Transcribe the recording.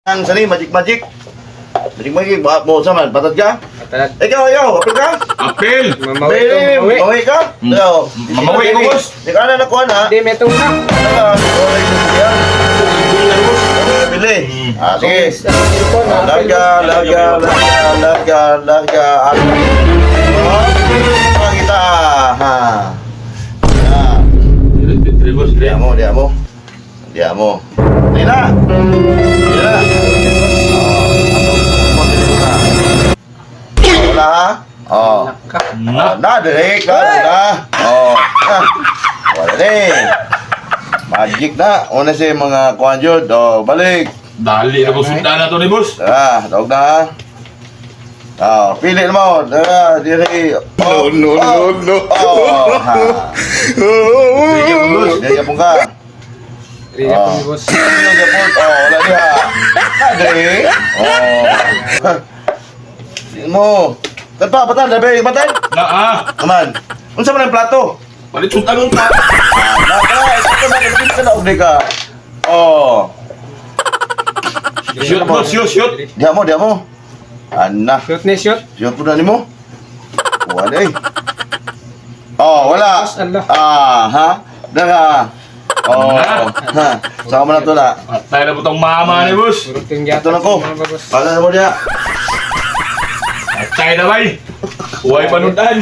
Ang sani, magic. Magic, mo sa man, patad ka? Patad. Ikaw, apil ka? Apil! Mamawi ka? Mamawi ko, boss. Di ka na nakuha na. Hindi, may tunga. Bili. Sige. Cellphone, Larga. Kita. Ha. Boss, Dia mo. Hindi na. Wala ha? Oh. Na, direk na. Oh. Wala din. Magic na. Una si mga kuhan yun. Oh, balik. Dali na ko sundan na to ni boss. Dog na ha. Oh, pili mo. Diri. No. Oh, ha. Diyan po ka. Riya po ni boss. Wala dia. Diri. Oh. Mo. Patay, labi, patay. Aman. Unsa man ang plato? Palit sundan mo ta. Ito na ubli ka. Oh. Shoot, boss, shoot. Dia mo. Ana. Shoot ni shoot. Siya po na ni mo. Wala eh. Oh, wala. Allah. Ha? Daga. Oh. Ha. Sama na to na. Patay na po tong mama ni boss. Ruting Ito yata. na ko. Boss. Pala na mo dia. Patay na bay. Huwag panundan.